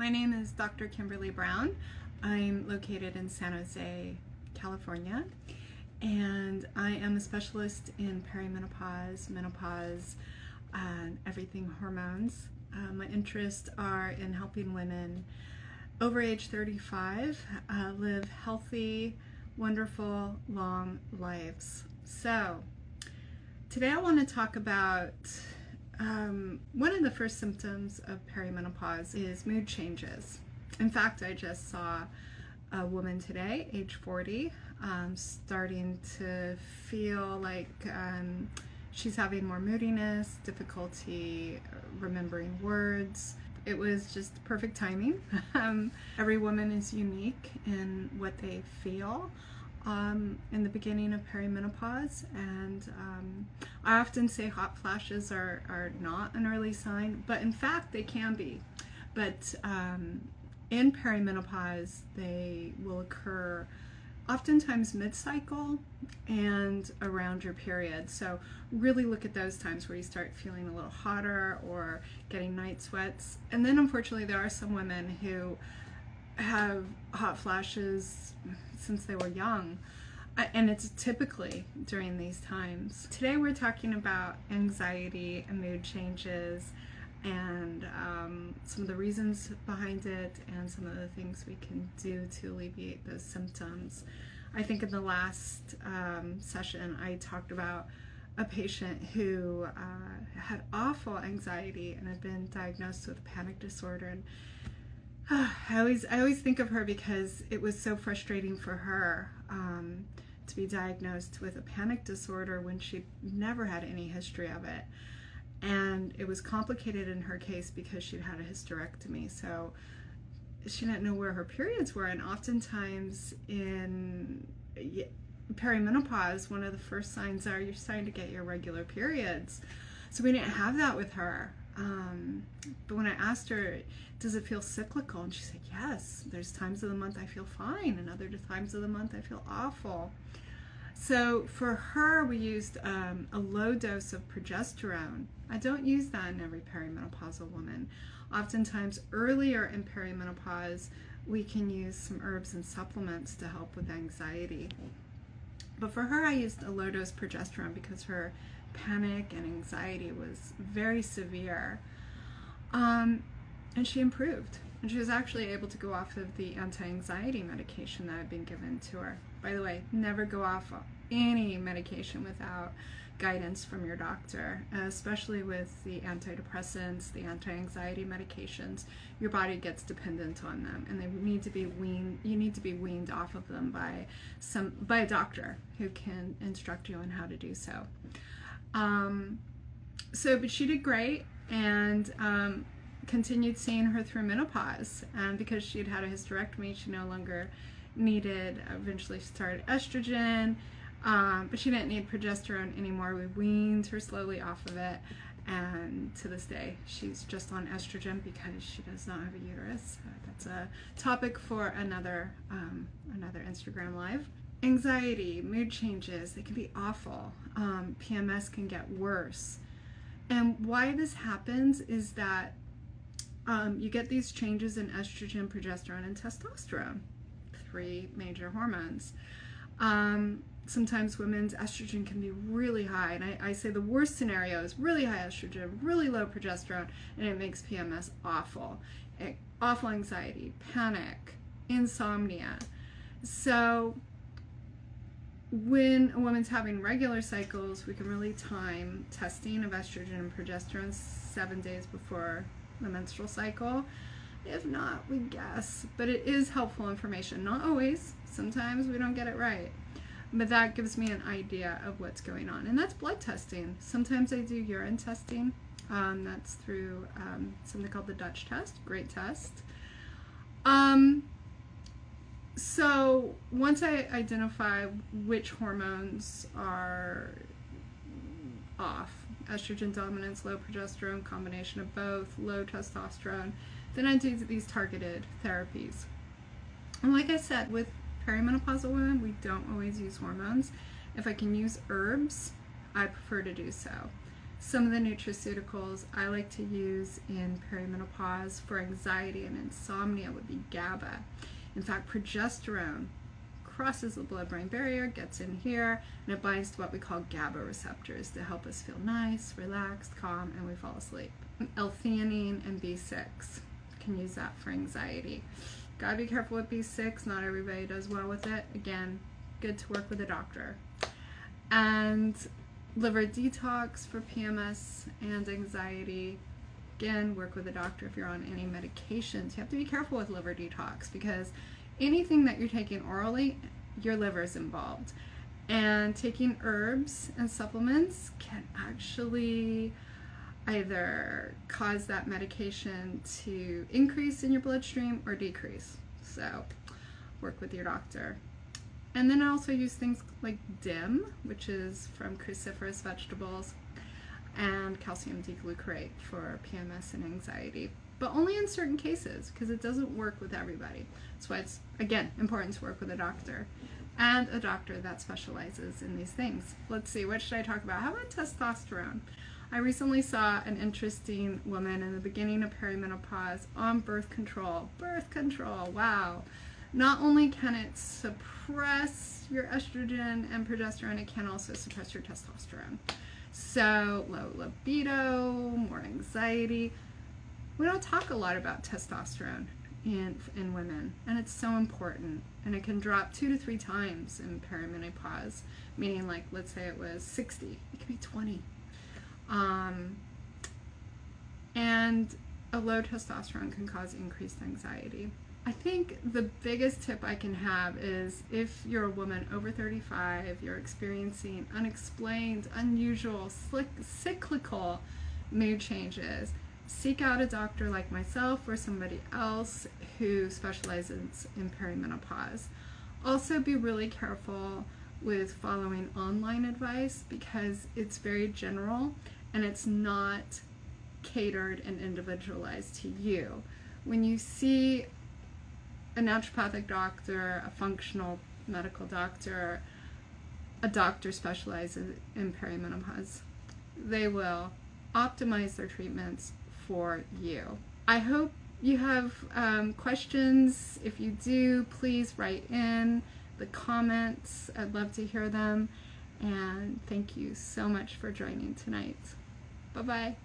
My name is Dr. Kimberly Brown. I'm located in San Jose, California, and I am a specialist in perimenopause, menopause, and everything hormones. My interests are in helping women over age 35 live healthy, wonderful, long lives. So today I want to talk about one of the first symptoms of perimenopause is mood changes. In fact, I just saw a woman today, age 40, starting to feel like she's having more moodiness, difficulty remembering words. It was just perfect timing. Every woman is unique in what they feel in the beginning of perimenopause, and I often say hot flashes are not an early sign, but in fact they can be. But in perimenopause they will occur oftentimes mid-cycle and around your period. So really look at those times where you start feeling a little hotter or getting night sweats. And then unfortunately there are some women who have hot flashes since they were young, and it's typically during these times. Today we're talking about anxiety and mood changes and some of the reasons behind it and some of the things we can do to alleviate those symptoms. I think in the last session I talked about a patient who had awful anxiety and had been diagnosed with panic disorder, and I always think of her because it was so frustrating for her to be diagnosed with a panic disorder when she never had any history of it. And it was complicated in her case because she'd had a hysterectomy, so she didn't know where her periods were. And oftentimes in perimenopause, one of the first signs are you're starting to get your regular periods. So we didn't have that with her. But when I asked her, does it feel cyclical? And she said, yes, there's times of the month I feel fine and other times of the month I feel awful. So for her, we used a low dose of progesterone. I don't use that in every perimenopausal woman. Oftentimes earlier in perimenopause, we can use some herbs and supplements to help with anxiety. But for her, I used a low dose progesterone because her panic and anxiety was very severe. And she improved. And she was actually able to go off of the anti-anxiety medication that had been given to her. By the way, never go off any medication without guidance from your doctor, especially with the antidepressants, the anti-anxiety medications. Your body gets dependent on them, and they need to be weaned. You need to be weaned off of them by a doctor who can instruct you on how to do so. But she did great, and continued seeing her through menopause. And because she had had a hysterectomy, she no longer needed, eventually started estrogen, but she didn't need progesterone anymore. We weaned her slowly off of it, and to this day she's just on estrogen because she does not have a uterus. That's a topic for another Instagram live. Anxiety, mood changes, they can be awful. PMS can get worse. And why this happens is that you get these changes in estrogen, progesterone, and testosterone, three major hormones. Sometimes women's estrogen can be really high, and I say the worst scenario is really high estrogen, really low progesterone, and it makes PMS awful. Awful anxiety, panic, insomnia. So when a woman's having regular cycles, we can really time testing of estrogen and progesterone 7 days before the menstrual cycle. If not, we guess, but it is helpful information. Not always. Sometimes we don't get it right, but that gives me an idea of what's going on. And that's blood testing. Sometimes I do urine testing. That's through something called the Dutch test. Great test. So once I identify which hormones are off, estrogen dominance, low progesterone, combination of both, low testosterone, then I do these targeted therapies. And like I said, with perimenopausal women, we don't always use hormones. If I can use herbs, I prefer to do so. Some of the nutraceuticals I like to use in perimenopause for anxiety and insomnia would be GABA. In fact, progesterone crosses the blood-brain barrier, gets in here, and it binds to what we call GABA receptors to help us feel nice, relaxed, calm, and we fall asleep. L-theanine and B6 can use that for anxiety. Gotta be careful with B6, not everybody does well with it. Again, good to work with a doctor. And liver detox for PMS and anxiety. Again, work with a doctor if you're on any medications. You have to be careful with liver detox because anything that you're taking orally, your liver is involved. And taking herbs and supplements can actually either cause that medication to increase in your bloodstream or decrease. So work with your doctor. And then I also use things like DIM, which is from cruciferous vegetables, and calcium D-glucarate for PMS and anxiety, but only in certain cases because it doesn't work with everybody. That's why it's, again, important to work with a doctor and a doctor that specializes in these things. Let's see, what should I talk about? How about testosterone? I recently saw an interesting woman in the beginning of perimenopause on birth control. Birth control, wow. Not only can it suppress your estrogen and progesterone, it can also suppress your testosterone. So low libido, more anxiety. We don't talk a lot about testosterone in women, and it's so important. And it can drop 2 to 3 times in perimenopause, meaning like, let's say it was 60, it could be 20. And a low testosterone can cause increased anxiety. I think the biggest tip I can have is if you're a woman over 35, you're experiencing unexplained, unusual, cyclical mood changes, seek out a doctor like myself or somebody else who specializes in perimenopause. Also be really careful with following online advice because it's very general and it's not catered and individualized to you. When you see a naturopathic doctor, a functional medical doctor, a doctor specializes in perimenopause, they will optimize their treatments for you. I hope you have questions. If you do, please write in the comments. I'd love to hear them. And thank you so much for joining tonight. Bye-bye.